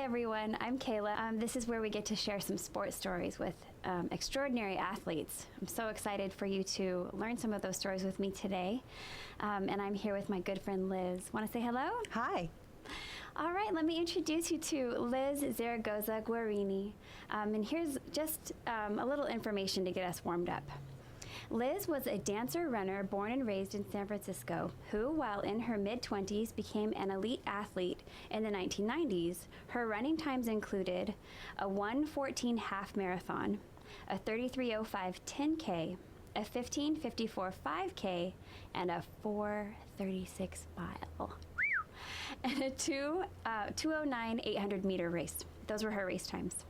everyone, I'm Kayla. This is where we get to share some sports stories with extraordinary athletes. I'm so excited for you to learn some of those stories with me today. And I'm here with my good friend Liz. Want to say hello? Hi. All right, let me introduce you to Liz Zaragoza Guerrini. And here's just a little information to get us warmed up. Liz was a dancer-runner born and raised in San Francisco who, while in her mid-20s, became an elite athlete in the 1990s. Her running times included a 1:14 half marathon, a 33:05 10K, a 15:54 5K, and a 4:36 mile, and a 2:09 800-meter race. Those were her race times.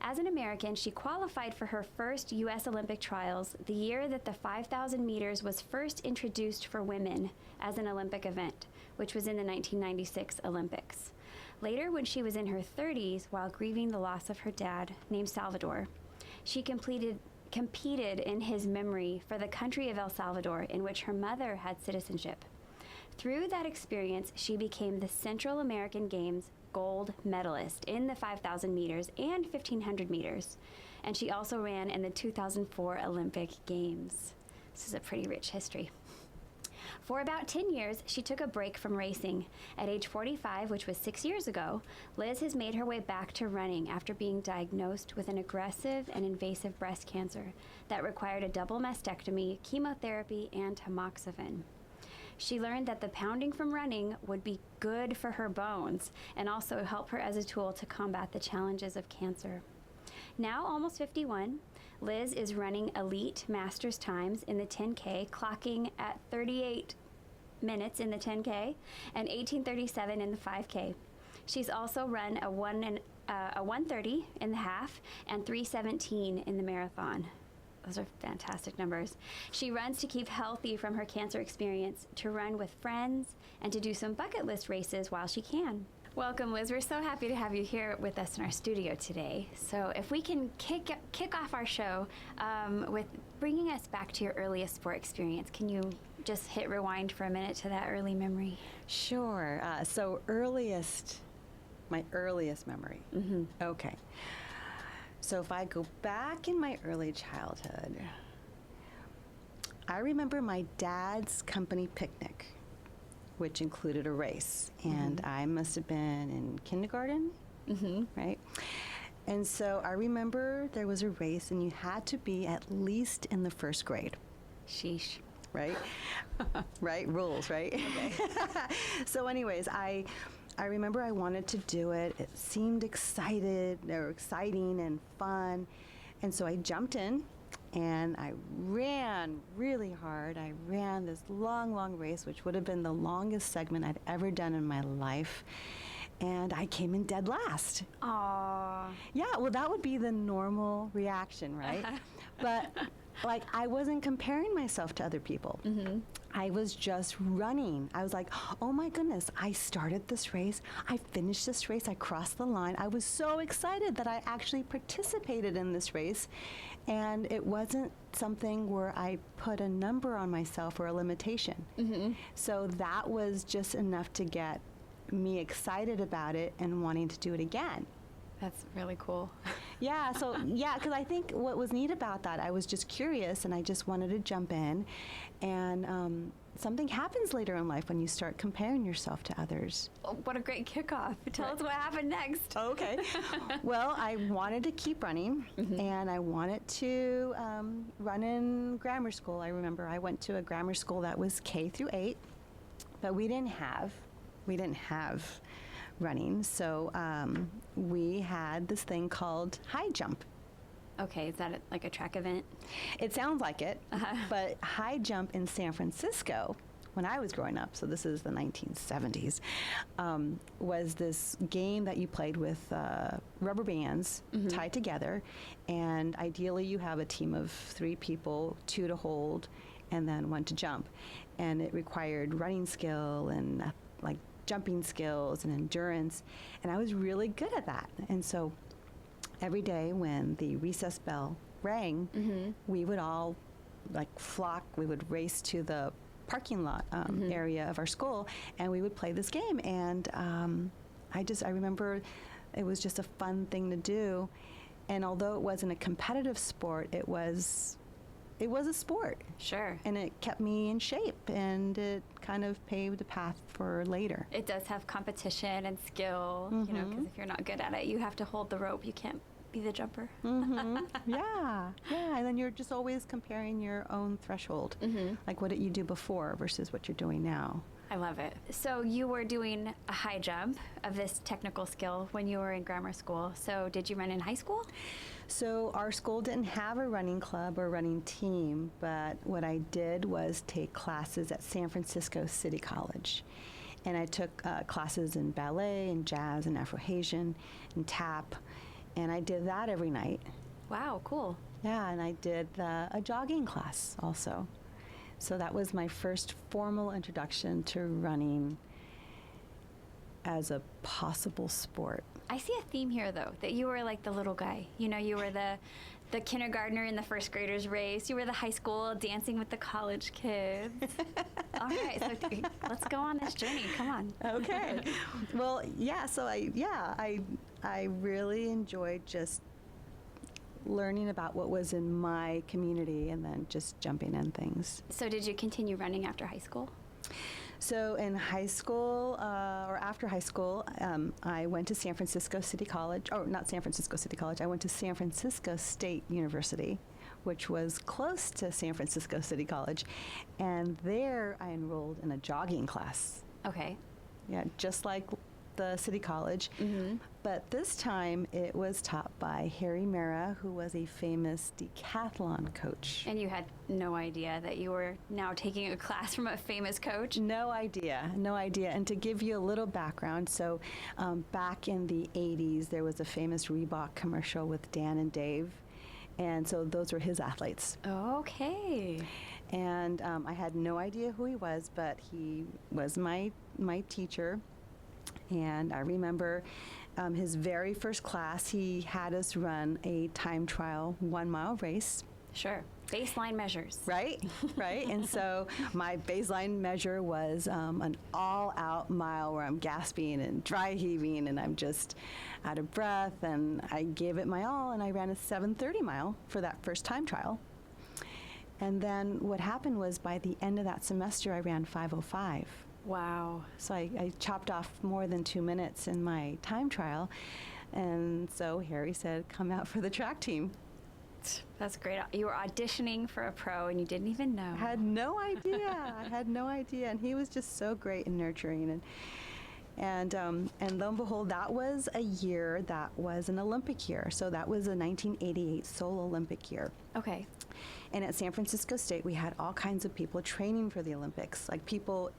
As an American, she qualified for her first U.S. Olympic trials the year that the 5,000 meters was first introduced for women as an Olympic event, which was in the 1996 Olympics. Later, when she was in her 30s, while grieving the loss of her dad, named Salvador, she competed in his memory for the country of El Salvador, in which her mother had citizenship. Through that experience, she became the Central American Games gold medalist in the 5,000 meters and 1,500 meters. And she also ran in the 2004 Olympic Games. This is a pretty rich history. For about 10 years, she took a break from racing. At age 45, which was 6 years ago, Liz has made her way back to running after being diagnosed with an aggressive and invasive breast cancer that required a double mastectomy, chemotherapy, and tamoxifen. She learned that the pounding from running would be good for her bones and also help her as a tool to combat the challenges of cancer. Now, almost 51, Liz is running elite masters times in the 10K, clocking at 38 minutes in the 10K and 18:37 in the 5K. She's also run a 1:30 in the half and 3:17 in the marathon. Those are fantastic numbers. She runs to keep healthy from her cancer experience, to run with friends, and to do some bucket list races while she can. Welcome, Liz. We're so happy to have you here with us in our studio today. So if we can kick off our show with bringing us back to your earliest sport experience, can you just hit rewind for a minute to that early memory? Sure. My earliest memory. Mm-hmm. Okay. So if I go back in my early childhood, I remember my dad's company picnic, which included a race. And I must have been in kindergarten, right? And so I remember there was a race and you had to be at least in the first grade. Sheesh. Right? Right? Rules, right? Okay. So anyways, I remember I wanted to do it. It seemed exciting and fun. And so I jumped in and I ran really hard. I ran this long race, which would have been the longest segment I'd ever done in my life. And I came in dead last. Aww. Yeah, well, that would be the normal reaction, right? But I wasn't comparing myself to other people. I was just running. I was like, oh my goodness, I started this race. I finished this race. I crossed the line. I was so excited that I actually participated in this race. And it wasn't something where I put a number on myself or a limitation. So that was just enough to get me excited about it and wanting to do it again. That's really cool. Yeah, so because I think what was neat about that, I was just curious and I just wanted to jump in. And something happens later in life when you start comparing yourself to others. Oh, what a great kickoff. Tell us what happened next. Okay. Well, I wanted to keep running and I wanted to run in grammar school. I remember I went to a grammar school that was K through 8, but we didn't have running. So we had this thing called high jump. Okay, is that like a track event? It sounds like it, but high jump in San Francisco, when I was growing up, so this is the 1970s, was this game that you played with rubber bands tied together, and ideally you have a team of 3 people, 2 to hold, and then 1 to jump. And it required running skill and jumping skills and endurance, and I was really good at that. And so every day when the recess bell rang, we would all flock, we would race to the parking lot area of our school, and we would play this game. And I remember It was just a fun thing to do. And although it wasn't a competitive sport, it was a sport. Sure. And it kept me in shape, and it kind of paved a path for later. It does have competition and skill, because if you're not good at it, you have to hold the rope. You can't be the jumper. Yeah. And then you're just always comparing your own threshold. Like, what did you do before versus what you're doing now? I love it. So you were doing a high jump of this technical skill when you were in grammar school. So did you run in high school? So our school didn't have a running club or running team, but what I did was take classes at San Francisco City College. And I took classes in ballet and jazz and Afro-Haitian and tap, and I did that every night. Wow, cool. Yeah, and I did a jogging class also. So that was my first formal introduction to running as a possible sport. I see a theme here, though, that you were like the little guy. You were the kindergartner in the first graders race. You were the high school dancing with the college kids. All right, so let's go on this journey. Come on. Okay. Well, yeah, so I really enjoyed just learning about what was in my community and then just jumping in things. So did you continue running after high school? So in high school, or after high school, I went to San Francisco City College, or not San Francisco City College, I went to San Francisco State University, which was close to San Francisco City College, and there I enrolled in a jogging class. Okay. Yeah, just like the City College, but this time it was taught by Harry Mara, who was a famous decathlon coach. And you had no idea that you were now taking a class from a famous coach? No idea. And to give you a little background, so back in the 80s, there was a famous Reebok commercial with Dan and Dave, and so those were his athletes. Okay. And I had no idea who he was, but he was my teacher. And I remember his very first class, he had us run a time trial 1 mile race. Sure. Baseline measures. Right. And so my baseline measure was an all-out mile where I'm gasping and dry heaving and I'm just out of breath. And I gave it my all, and I ran a 7:30 mile for that first time trial. And then what happened was, by the end of that semester, I ran 5:05. Wow. So I chopped off more than 2 minutes in my time trial. And so Harry said, come out for the track team. That's great. You were auditioning for a pro and you didn't even know. I had no idea. And he was just so great and nurturing. And lo and behold, that was a year that was an Olympic year. So that was a 1988 Seoul Olympic year. Okay. And at San Francisco State, we had all kinds of people training for the Olympics, like people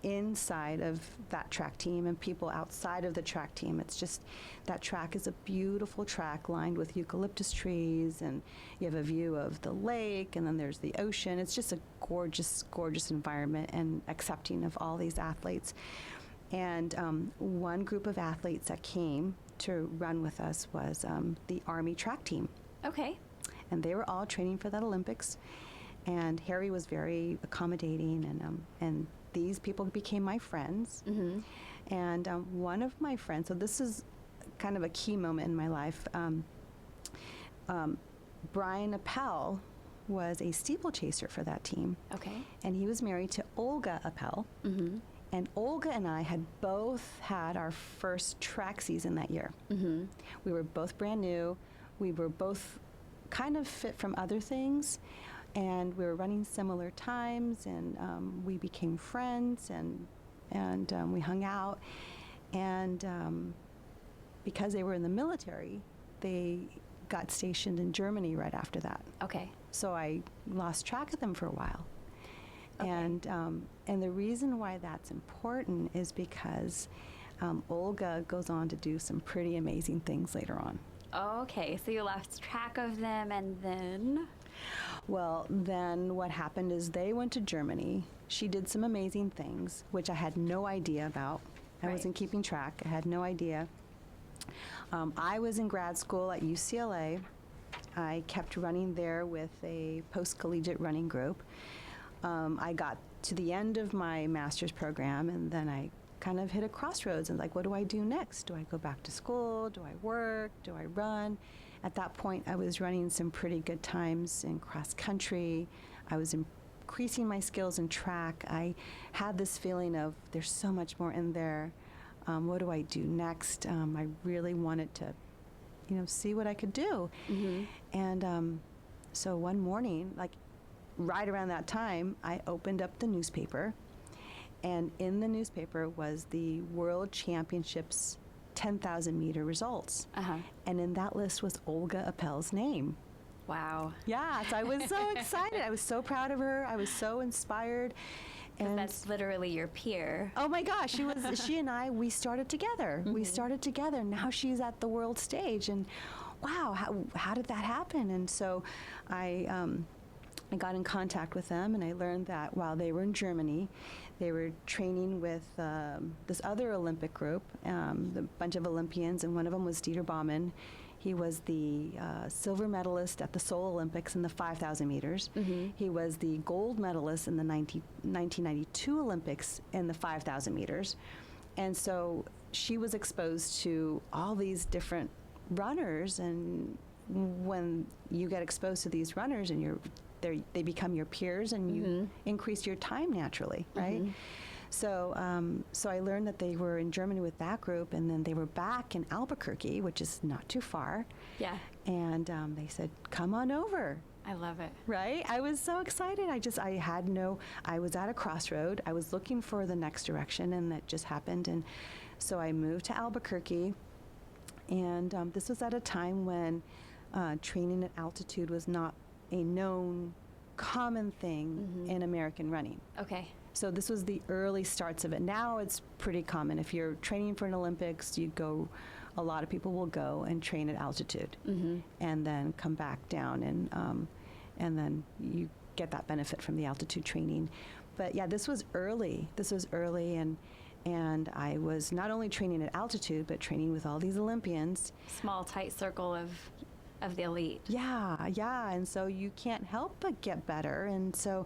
inside of that track team and people outside of the track team. It's just, that track is a beautiful track lined with eucalyptus trees, and you have a view of the lake, and then there's the ocean. It's just a gorgeous, gorgeous environment and accepting of all these athletes. And one group of athletes that came to run with us was the Army track team. Okay. And they were all training for that Olympics. And Harry was very accommodating, and these people became my friends. And one of my friends, so this is kind of a key moment in my life, Brian Appel was a steeplechaser for that team. Okay. And he was married to Olga Appel. And Olga and I had both had our first track season that year. We were both brand new. We were both kind of fit from other things. And we were running similar times, and we became friends, and we hung out. And because they were in the military, they got stationed in Germany right after that. Okay. So I lost track of them for a while. Okay. And the reason why that's important is because Olga goes on to do some pretty amazing things later on. Okay, so you lost track of them, and then? Well, then what happened is they went to Germany. She did some amazing things, which I had no idea about. I wasn't keeping track. I had no idea. I was in grad school at UCLA. I kept running there with a post-collegiate running group. I got to the end of my master's program, and then I kind of hit a crossroads and like, what do I do next? Do I go back to school? Do I work? Do I run? At that point, I was running some pretty good times in cross country. I was increasing my skills in track. I had this feeling of there's so much more in there. What do I do next? I really wanted to, see what I could do. Mm-hmm. And so one morning, like right around that time, I opened up the newspaper, and in the newspaper was the World Championships 10,000 meter results. Uh-huh. And in that list was Olga Appel's name. Wow. Yeah, so I was so excited. I was so proud of her. I was so inspired. And that's literally your peer. Oh my gosh, she and I, we started together. Mm-hmm. We started together. Now she's at the world stage, and wow, how did that happen? And so I got in contact with them, and I learned that while they were in Germany, they were training with this other Olympic group, a bunch of Olympians, and one of them was Dieter Baumann. He was the silver medalist at the Seoul Olympics in the 5,000 meters. Mm-hmm. He was the gold medalist in the 1992 Olympics in the 5,000 meters. And so she was exposed to all these different runners, and when you get exposed to these runners and they become your peers, and you Mm-hmm. increase your time naturally, right? Mm-hmm. So I learned that they were in Germany with that group, and then they were back in Albuquerque, which is not too far. Yeah. And they said, come on over. I love it. Right? I was so excited. I was at a crossroad. I was looking for the next direction, and that just happened. And so I moved to Albuquerque, and this was at a time when training at altitude was not a known, common thing Mm-hmm. in American running. Okay. So this was the early starts of it. Now it's pretty common. If you're training for an Olympics, a lot of people will go and train at altitude, Mm-hmm. and then come back down, and then you get that benefit from the altitude training. But yeah, this was early. And I was not only training at altitude, but training with all these Olympians. Small, tight circle of the elite. Yeah. And so you can't help but get better. And so,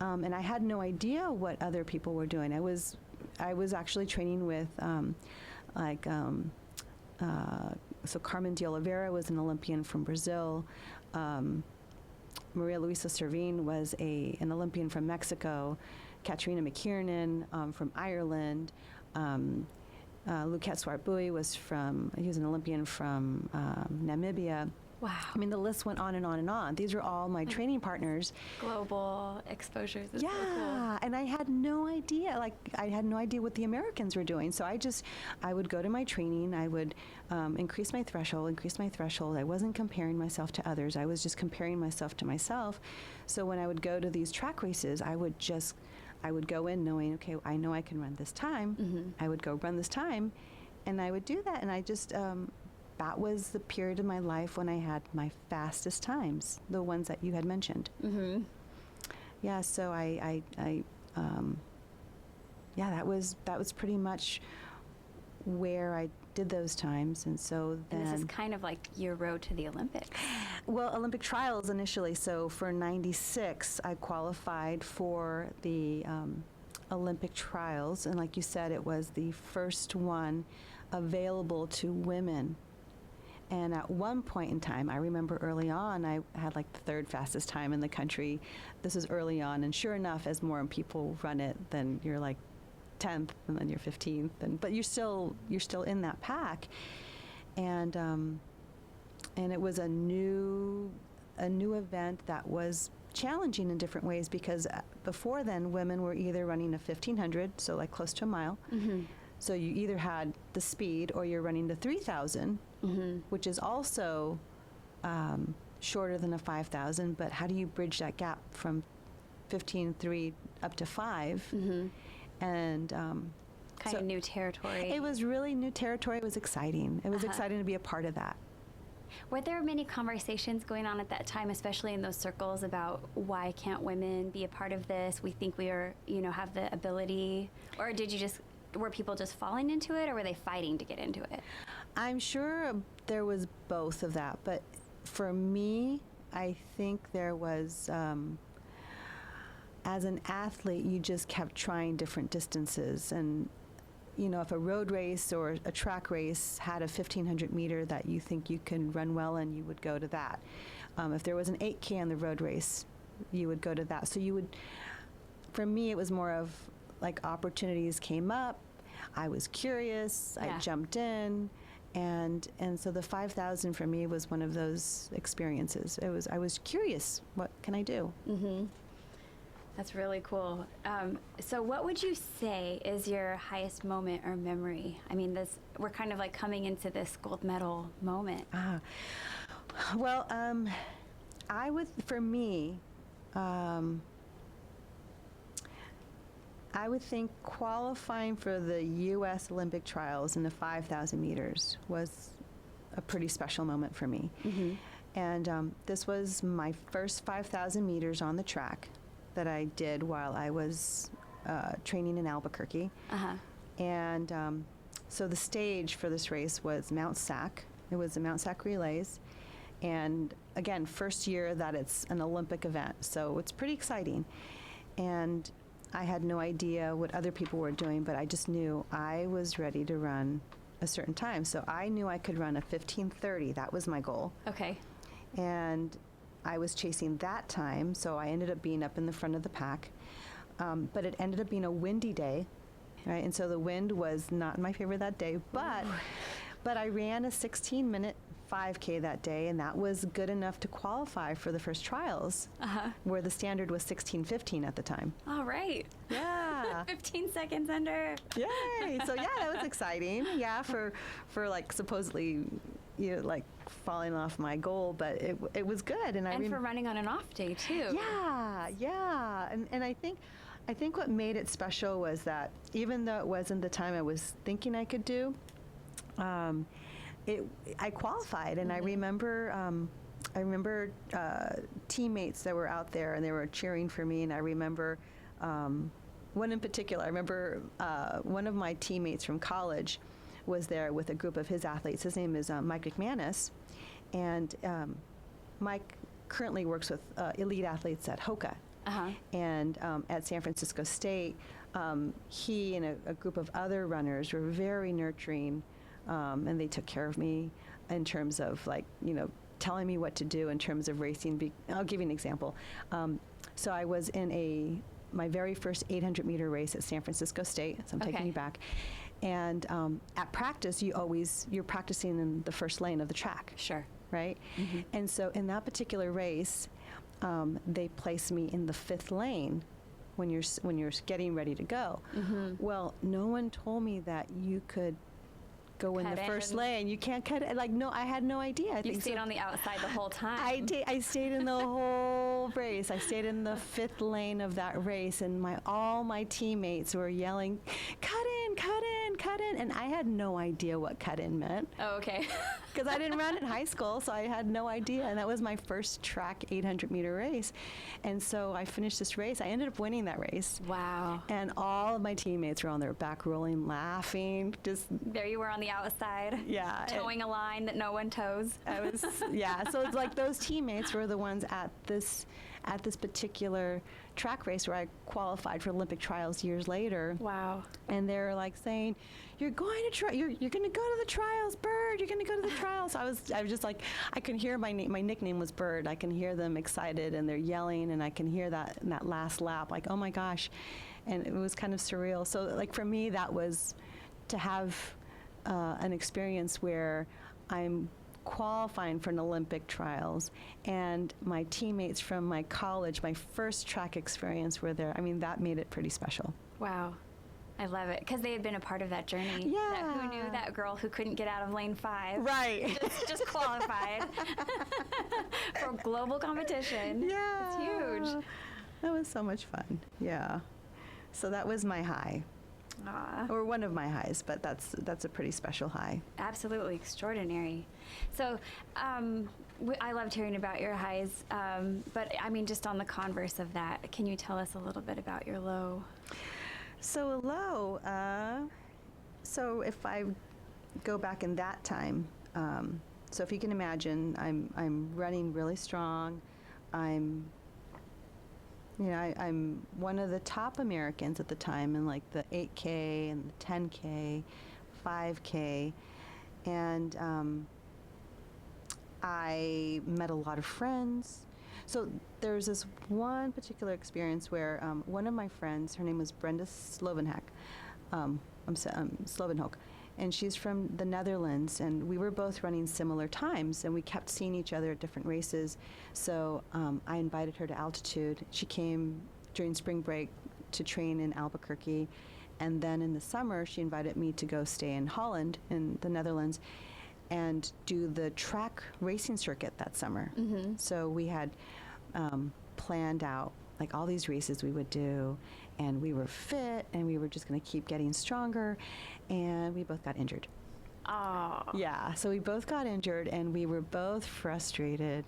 and I had no idea what other people were doing. I was actually training with, so Carmen de Oliveira was an Olympian from Brazil. Maria Luisa Servin was an Olympian from Mexico. Katerina McKiernan from Ireland. Luket Swarbui was an Olympian from Namibia. Wow. I mean, the list went on and on and on. These were all my training partners. Global exposures is so cool. Yeah, and I had no idea. I had no idea what the Americans were doing. So I would go to my training. I would increase my threshold. I wasn't comparing myself to others. I was just comparing myself to myself. So when I would go to these track races, I would go in knowing, okay, I know I can run this time. Mm-hmm. I would go run this time, and I would do that. And I just, that was the period of my life when I had my fastest times, the ones that you had mentioned. Mm-hmm. Yeah, so that was pretty much where I did those times. And so then... And this is kind of like your road to the Olympics. Well, Olympic trials initially. So for 96, I qualified for the Olympic trials. And like you said, it was the first one available to women. And at one point in time, I remember early on, I had like the third fastest time in the country. This was early on. And sure enough, as more people run it, then you're like 10th, and then you're 15th. But you're still in that pack. And it was a new event that was challenging in different ways, because before then, women were either running a 1,500, so like close to a mile. Mm-hmm. So you either had the speed, or you're running the 3,000, Mm-hmm. which is also shorter than a 5,000. But how do you bridge that gap from 15.3 up to 5? Mm-hmm. And Kind of new territory. it was really new territory. It was exciting. It was Uh-huh. exciting to be a part of that. Were there many conversations going on at that time, especially in those circles, about why can't women be a part of this? We think we are, have the ability. Or were people just falling into it, or were they fighting to get into it? I'm sure there was both of that, but for me, I think there was, as an athlete, you just kept trying different distances, and if a road race or a track race had a 1,500 meter that you think you can run well in, you would go to that. If there was an 8K on the road race, you would go to that. So for me, it was more of like opportunities came up. I was curious. Yeah. I jumped in. And so the 5,000 for me was one of those experiences. I was curious. What can I do? Mm-hmm. That's really cool. So what would you say is your highest moment or memory? I mean, we're kind of like coming into this gold medal moment. Well, for me, I would think qualifying for the U.S. Olympic trials in the 5,000 meters was a pretty special moment for me. Mm-hmm. And this was my first 5,000 meters on the track that I did while I was training in Albuquerque. Uh-huh. And so the stage for this race was Mount Sac. It was the Mount Sac Relays. And again, first year that it's an Olympic event, so it's pretty exciting. And I had no idea what other people were doing, but I just knew I was ready to run a certain time. So I knew I could run a 15:30. That was my goal. Okay. And I was chasing that time, so I ended up being up in the front of the pack. But it ended up being a windy day, right? And so the wind was not my favor that day, but I ran a 16-minute 5K that day, and that was good enough to qualify for the first trials, where the standard was 16:15 at the time. All right. Yeah. 15 seconds under. Yay! So yeah, that was exciting. Yeah, for like supposedly, like falling off my goal, but it was good, and for running on an off day too. Yeah, and I think what made it special was that even though it wasn't the time I was thinking I could do, I qualified, and Mm-hmm. I remember teammates that were out there and they were cheering for me, and I remember one in particular. I remember one of my teammates from college was there with a group of his athletes. His name is Mike McManus, and Mike currently works with elite athletes at Hoka. Uh-huh. And at San Francisco State, he and a group of other runners were very nurturing, and they took care of me in terms of telling me what to do in terms of racing. I'll give you an example. So I was in my very first 800-meter race at San Francisco State, so I'm taking you back. And at practice, you're practicing in the first lane of the track. Sure. Right? Mm-hmm. And so in that particular race, they placed me in the 5th lane when you're getting ready to go. Mm-hmm. Well, no one told me that you could go in the first lane. You can't cut it. No, I had no idea. You stayed on the outside the whole time. I stayed in the whole race. I stayed in the 5th lane of that race, and all my teammates were yelling, "Cut in, cut in, cut in," and I had no idea what cut in meant. Oh, okay. Because I didn't run in high school, so I had no idea, and that was my first track 800-meter race. And so I finished this race. I ended up winning that race. Wow. And all of my teammates were on their back rolling, laughing, just... There you were on the outside. Yeah. Towing a line that no one tows. So it's like those teammates were the ones at this particular track race where I qualified for Olympic trials years later. Wow. And they're like saying, "You're going to try. You're going to go to the trials, Bird. You're going to go to the trials." So I was just like, I can hear my nickname was Bird. I can hear them excited and they're yelling, and I can hear that in that last lap, like, oh my gosh, and it was kind of surreal. So like for me, that was to have an experience where I'm qualifying for an Olympic trials, and my teammates from my college, my first track experience, were there. I mean, that made it pretty special. Wow. I love it, because they had been a part of that journey. Yeah. Who knew that girl who couldn't get out of lane 5? Right. Just qualified for global competition. Yeah. It's huge. That was so much fun. Yeah. So that was my high. Aw. Or one of my highs, but that's a pretty special high. Absolutely extraordinary. So I loved hearing about your highs, but I mean, just on the converse of that, can you tell us a little bit about your low? So a low, so if I go back in that time, so if you can imagine, I'm running really strong. I'm I'm one of the top Americans at the time in like the 8K and the 10K, 5K, and I met a lot of friends. So there's this one particular experience where one of my friends, her name was Brenda Slovenhak, Slovenhoek, and she's from the Netherlands, and we were both running similar times, and we kept seeing each other at different races. So I invited her to Altitude. She came during spring break to train in Albuquerque, and then in the summer she invited me to go stay in Holland, in the Netherlands, and do the track racing circuit that summer. So we had planned out like all these races we would do, and we were fit, and we were just going to keep getting stronger, and we both got injured. Oh. Yeah, so we both got injured, and we were both frustrated.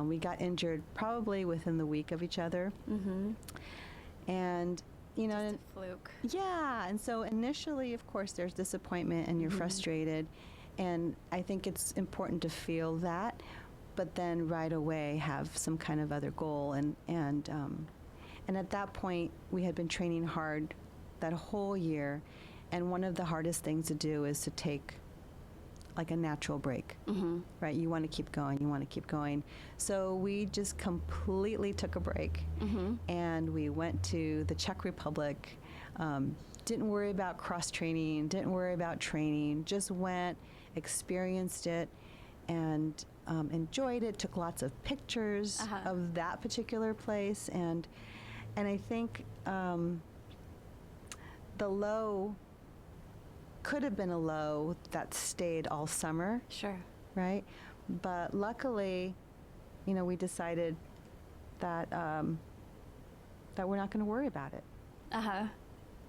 We got injured probably within the week of each other. And Just a fluke. yeah, and so initially, of course, there's disappointment, and you're frustrated, and I think it's important to feel that, but then right away have some kind of other goal, and at that point we had been training hard that whole year, and one of the hardest things to do is to take like a natural break, right? You want to keep going. So we just completely took a break, and we went to the Czech Republic. Didn't worry about cross training, didn't worry about training, just went, experienced it, and enjoyed it, took lots of pictures of that particular place, and I think the low could have been a low that stayed all summer. Sure. Right? But luckily, we decided that that we're not going to worry about it.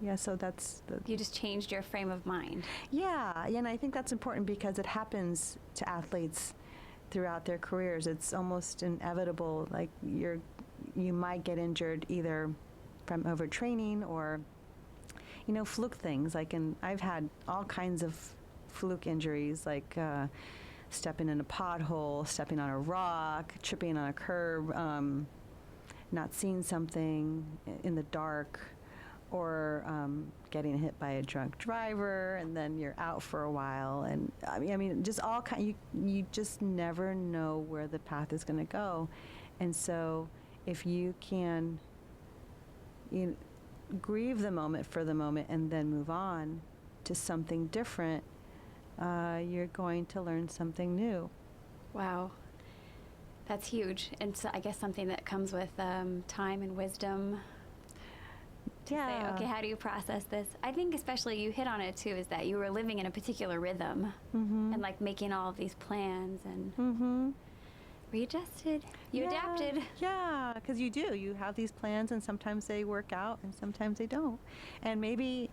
Yeah, so that's You just changed your frame of mind. Yeah, and I think that's important because it happens to athletes throughout their careers. It's almost inevitable. Like you might get injured either from overtraining or, fluke things. I've had all kinds of fluke injuries, like stepping in a pothole, stepping on a rock, tripping on a curb, not seeing something in the dark, or getting hit by a drunk driver, and then you're out for a while. And I mean, just all kind. You just never know where the path is going to go, and so if you can, grieve the moment for the moment and then move on to something different, you're going to learn something new. Wow. That's huge. And so I guess something that comes with time and wisdom. To say, okay, how do you process this? I think especially you hit on it too, is that you were living in a particular rhythm and like making all of these plans and readjusted. You adapted. Yeah, because you do. You have these plans, and sometimes they work out and sometimes they don't. And maybe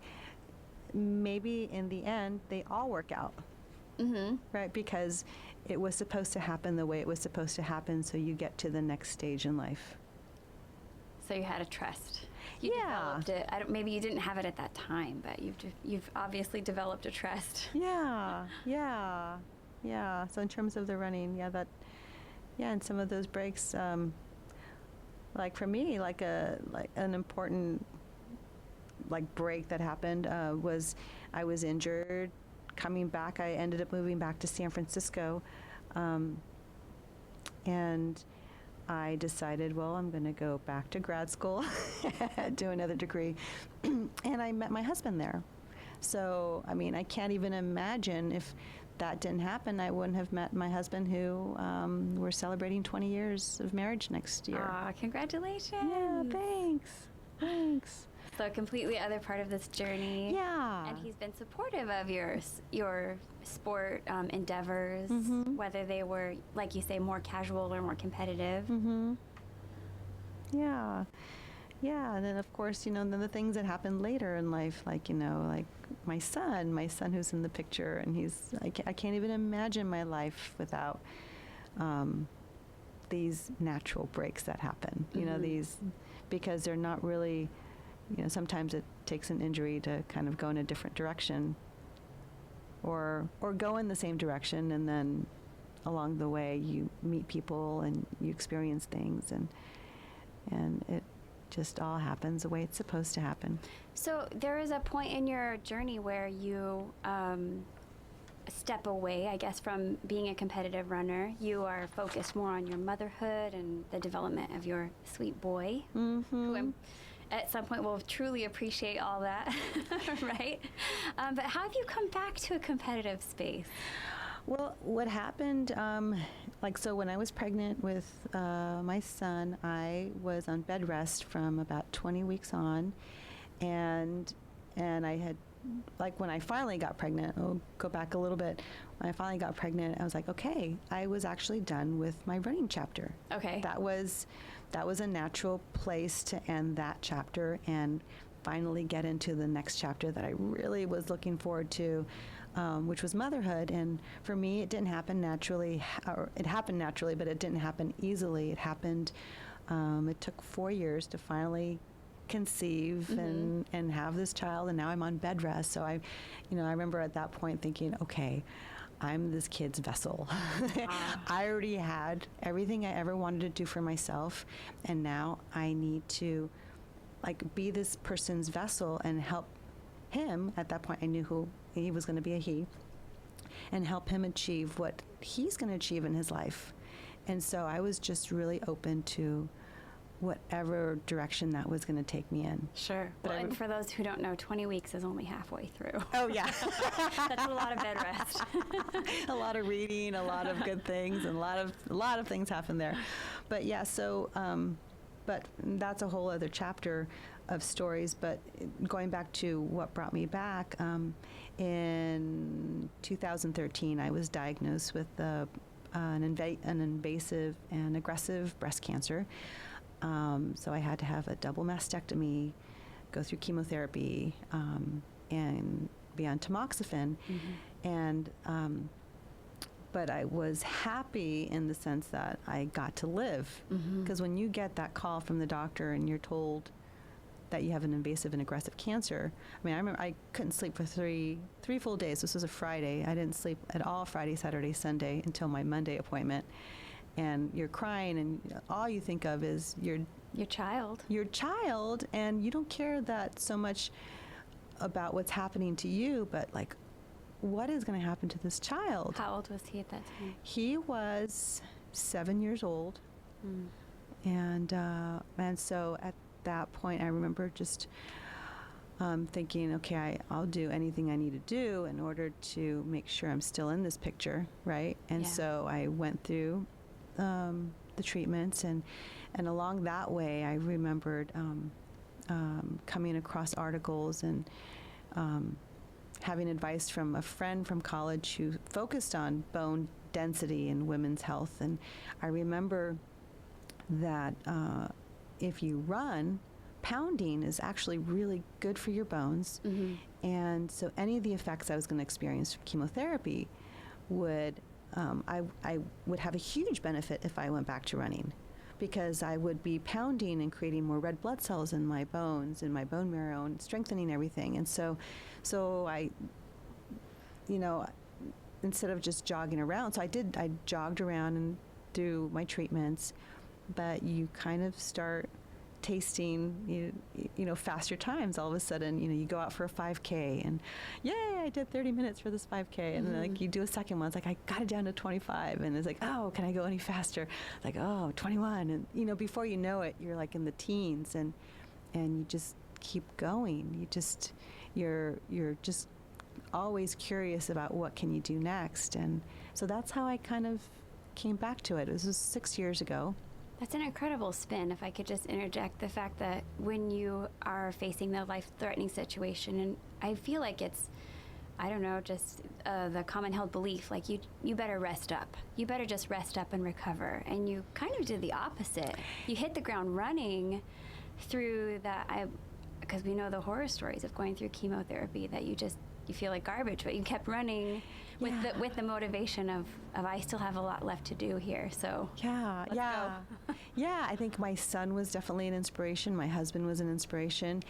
in the end they all work out. Right? Because it was supposed to happen the way it was supposed to happen, so you get to the next stage in life. So you had a trust. You developed it. Maybe you didn't have it at that time, but you've obviously developed a trust. Yeah. So in terms of the running, and some of those breaks, like for me, like an important break that happened was I was injured. Coming back, I ended up moving back to San Francisco, and I decided, well, I'm going to go back to grad school, do another degree, and I met my husband there. So, I mean, I can't even imagine if that didn't happen, I wouldn't have met my husband, who we're celebrating 20 years of marriage next year. Aw, congratulations. Yeah, thanks. So a completely other part of this journey. Yeah. And he's been supportive of your sport endeavors, whether they were, like you say, more casual or more competitive. Yeah. And then of course, then the things that happened later in life, like my son who's in the picture, and I can't even imagine my life without these natural breaks that happen, these, because they're not really, sometimes it takes an injury to kind of go in a different direction, or go in the same direction, and then along the way you meet people and you experience things, and just all happens the way it's supposed to happen. So there is a point in your journey where you step away, I guess, from being a competitive runner. You are focused more on your motherhood and the development of your sweet boy, who at some point will truly appreciate all that, right? But how have you come back to a competitive space? Well, what happened, so when I was pregnant with my son, I was on bed rest from about 20 weeks on, and I had, when I finally got pregnant, I'll go back a little bit. When I finally got pregnant, I was like, okay, I was actually done with my running chapter. Okay. That was a natural place to end that chapter and finally get into the next chapter that I really was looking forward to, which was motherhood. And for me, it didn't happen naturally, or it happened naturally, but it didn't happen easily. It happened, it took 4 years to finally conceive and have this child, and now I'm on bed rest. So I remember at that point thinking, okay, I'm this kid's vessel. I already had everything I ever wanted to do for myself, and now I need to be this person's vessel and help him. At that point I knew who he was going to be, a he, and help him achieve what he's going to achieve in his life. And so I was just really open to whatever direction that was going to take me in. Sure. But and for those who don't know, 20 weeks is only halfway through. Oh, yeah. That's a lot of bed rest. A lot of reading, a lot of good things, and a lot of things happen there. But yeah, so, but that's a whole other chapter of stories. But going back to what brought me back, in 2013, I was diagnosed with an invasive and aggressive breast cancer. So I had to have a double mastectomy, go through chemotherapy, and be on tamoxifen. And but I was happy in the sense that I got to live. Because when you get that call from the doctor and you're told that you have an invasive and aggressive cancer, I remember I couldn't sleep for three full days. This was a Friday. I didn't sleep at all Friday, Saturday, Sunday until my Monday appointment. And you're crying, and all you think of is your child, and you don't care that so much about what's happening to you, but what is going to happen to this child? How old was he at that time? He was 7 years old, and so at that point, I remember just thinking, okay, I'll do anything I need to do in order to make sure I'm still in this picture, right? And so I went through the treatments, and along that way I remembered coming across articles and having advice from a friend from college who focused on bone density and women's health. And I remember that if you run, pounding is actually really good for your bones. And so any of the effects I was going to experience from chemotherapy would I would have a huge benefit if I went back to running, because I would be pounding and creating more red blood cells in my bones, in my bone marrow, and strengthening everything. And so I, instead of just jogging around, so I jogged around and through my treatments, but you kind of start tasting, faster times. All of a sudden, you go out for a 5K, and yay, I did 30 minutes for this 5K, and then you do a second one. It's I got it down to 25, and it's oh, can I go any faster? Oh, 21, and before you know it, you're in the teens, and you just keep going. You're just always curious about what can you do next, and so that's how I kind of came back to it. This was 6 years ago. That's an incredible spin. If I could just interject, the fact that when you are facing the life-threatening situation, and I feel like it's, I don't know, just the common held belief, you better rest up. You better just rest up and recover. And you kind of did the opposite. You hit the ground running through that, because we know the horror stories of going through chemotherapy, that you feel like garbage, but you kept running with the motivation of I still have a lot left to do here. So let's go. I think my son was definitely an inspiration. My husband was an inspiration.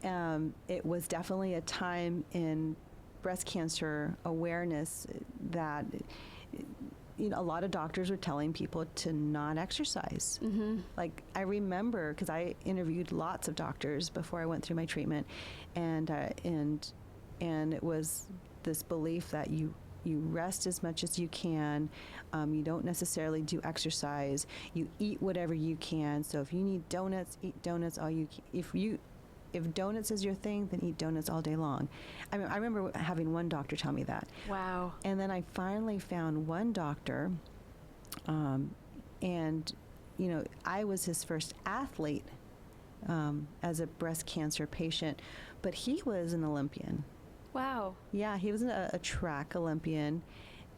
It was definitely a time in breast cancer awareness that a lot of doctors were telling people to not exercise. Like, I remember, because I interviewed lots of doctors before I went through my treatment, and it was this belief that you rest as much as you can. You don't necessarily do exercise. You eat whatever you can. So if you need donuts, eat donuts all you can. If donuts is your thing, then eat donuts all day long. I mean, I remember having one doctor tell me that. Wow. And then I finally found one doctor, and I was his first athlete as a breast cancer patient, but he was an Olympian. Wow. Yeah, he was a track Olympian,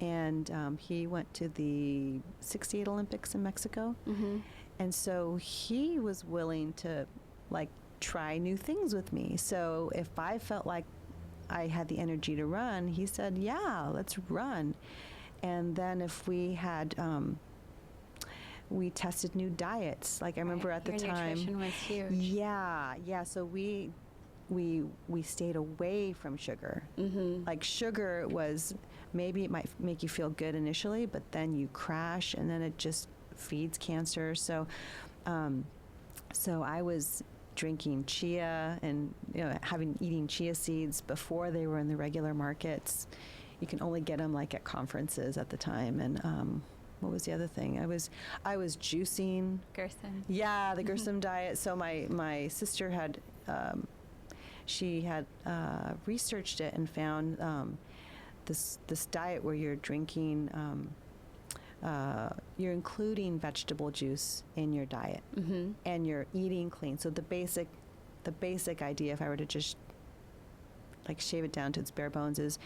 and he went to the '68 Olympics in Mexico. And so he was willing to, like, try new things with me. So if I felt like I had the energy to run, he said, yeah, let's run. And then if we had, we tested new diets. Like, I remember at the Your time. nutrition was huge. Yeah. So we stayed away from sugar. Like, sugar was, maybe it might make you feel good initially, but then you crash, and then it just feeds cancer. So I was drinking chia and eating chia seeds before they were in the regular markets. You can only get them like at conferences at the time. And what was the other thing? I was juicing. Gerson. Yeah, the Gerson diet. So my sister had she had researched it and found this diet where you're drinking. You're including vegetable juice in your diet, and you're eating clean. So the basic idea, if I were to just like shave it down to its bare bones, is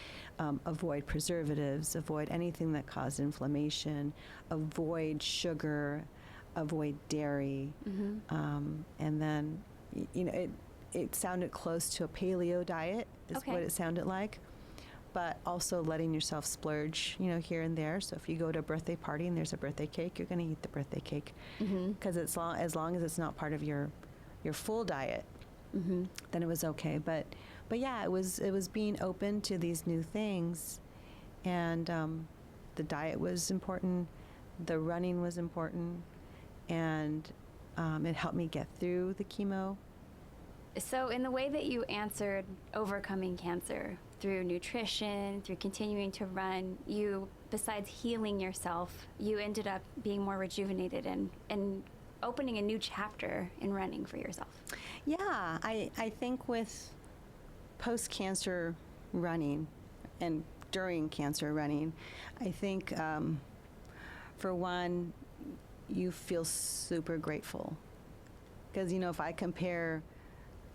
avoid preservatives, avoid anything that caused inflammation, avoid sugar, avoid dairy, and then it sounded close to a paleo diet is what it sounded like. But also letting yourself splurge, here and there. So if you go to a birthday party and there's a birthday cake, you're going to eat the birthday cake, because as long as it's not part of your full diet, then it was okay. But yeah, it was being open to these new things, and the diet was important, the running was important, and it helped me get through the chemo. So in the way that you answered overcoming cancer, through nutrition, through continuing to run, you, besides healing yourself, you ended up being more rejuvenated and opening a new chapter in running for yourself. Yeah, I think with post-cancer running and during cancer running, I think for one, you feel super grateful. Because, if I compare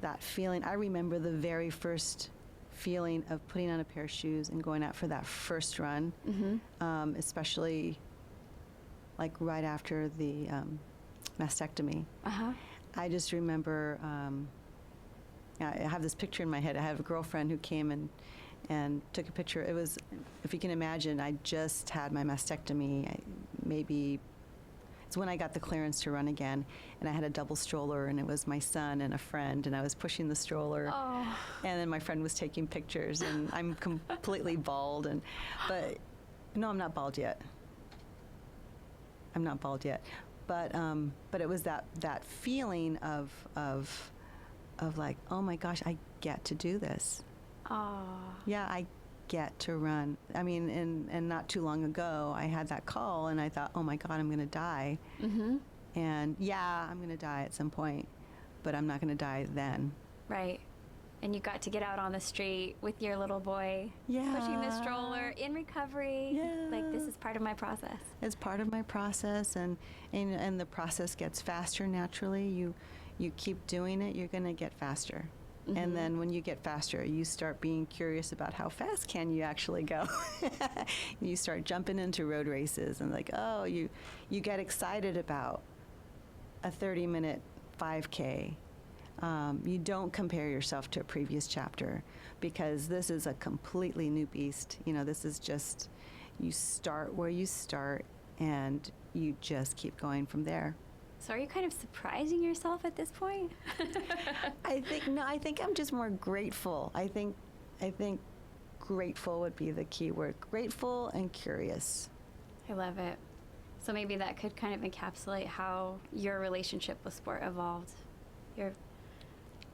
that feeling, I remember the very first feeling of putting on a pair of shoes and going out for that first run, especially like right after the mastectomy. I just remember, I have this picture in my head. I have a girlfriend who came and took a picture. It was, if you can imagine, I just had my mastectomy. It's when I got the clearance to run again, and I had a double stroller, and it was my son and a friend, and I was pushing the stroller, and then my friend was taking pictures, and I'm completely bald, but no, I'm not bald yet. But it was that feeling of like, oh my gosh, I get to do this. Yeah, I get to run. I mean, and not too long ago, I had that call, and I thought, oh my God, I'm going to die. And yeah, I'm going to die at some point, but I'm not going to die then. Right. And you got to get out on the street with your little boy, pushing the stroller in recovery. Yeah. Like, this is part of my process. It's part of my process, and the process gets faster naturally. You keep doing it, you're going to get faster. And then when you get faster, you start being curious about how fast can you actually go. You start jumping into road races, and like, oh, you get excited about a 30-minute 5K. You don't compare yourself to a previous chapter, because this is a completely new beast. This is just, you start where you start, and you just keep going from there. So are you kind of surprising yourself at this point? I think I'm just more grateful. I think grateful would be the key word. Grateful and curious. I love it. So maybe that could kind of encapsulate how your relationship with sport evolved, your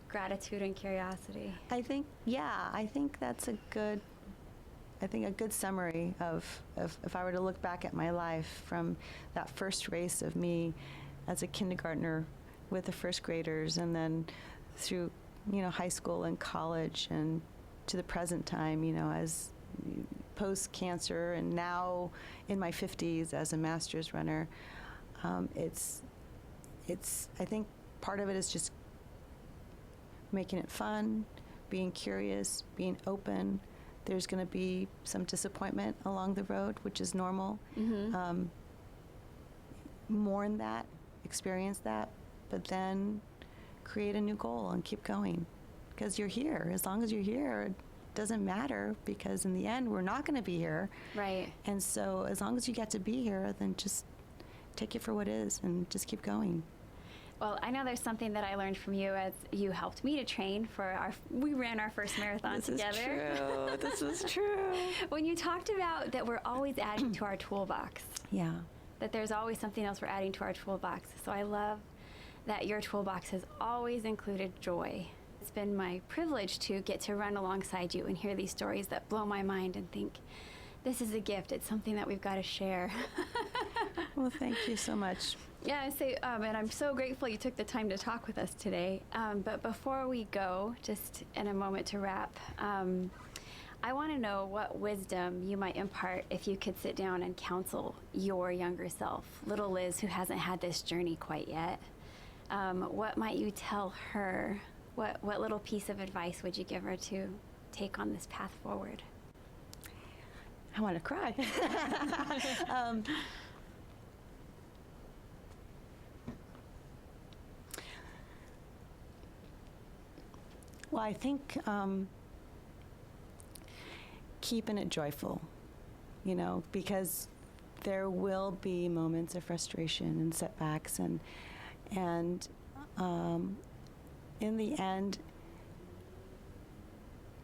gratitude and curiosity. I think that's a good summary of if I were to look back at my life from that first race of me as a kindergartner with the first graders, and then through, high school and college, and to the present time, as post-cancer, and now in my 50s as a master's runner. It's I think part of it is just making it fun, being curious, being open. There's going to be some disappointment along the road, which is normal. Mm-hmm. Mourn that, experience that, but then create a new goal and keep going. Because you're here. As long as you're here, it doesn't matter, because in the end, we're not going to be here. Right. And so as long as you get to be here, then just take it for what is and just keep going. Well, I know there's something that I learned from you as you helped me to train for we ran our first marathon together. This is true. When you talked about that we're always adding to our toolbox. Yeah. That there's always something else we're adding to our toolbox. So I love that your toolbox has always included joy. It's been my privilege to get to run alongside you and hear these stories that blow my mind and think, this is a gift. It's something that we've got to share. Well, thank you so much. Yeah, and I'm so grateful you took the time to talk with us today. But before we go, just in a moment to wrap, I want to know what wisdom you might impart if you could sit down and counsel your younger self, little Liz, who hasn't had this journey quite yet. What might you tell her? What little piece of advice would you give her to take on this path forward? I want to cry. Well, I think keeping it joyful, because there will be moments of frustration and setbacks, and in the end,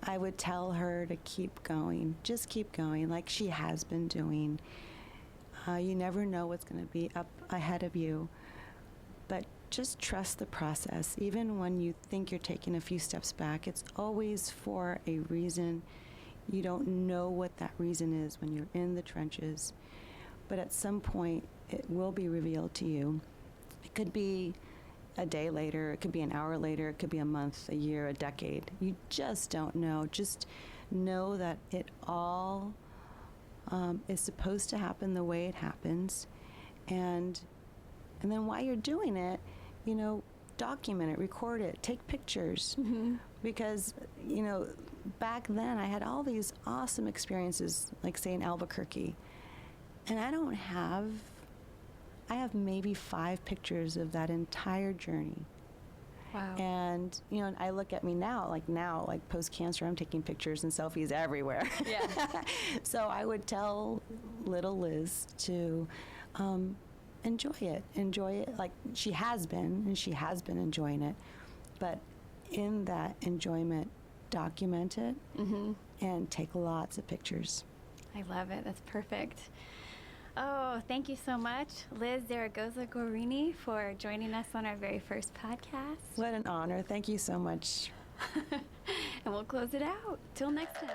I would tell her to keep going. Just keep going, like she has been doing. You never know what's going to be up ahead of you, but just trust the process. Even when you think you're taking a few steps back, it's always for a reason. You don't know what that reason is when you're in the trenches, but at some point it will be revealed to you. It could be a day later, it could be an hour later, it could be a month, a year, a decade. You just don't know. Just know that it all is supposed to happen the way it happens, and then while you're doing it, document it, record it, take pictures. Mm-hmm. Because, back then I had all these awesome experiences, like say in Albuquerque, and I have maybe 5 pictures of that entire journey. Wow. And, I look at me now, like post-cancer, I'm taking pictures and selfies everywhere. Yeah. So I would tell little Liz to enjoy it like she has been, and she has been enjoying it. But in that enjoyment, document it. Mm-hmm. And take lots of pictures. I love it. That's perfect. Oh, thank you so much, Liz Zaragoza Guerrini, for joining us on our very first podcast. What an honor. Thank you so much. And we'll close it out. Till next time.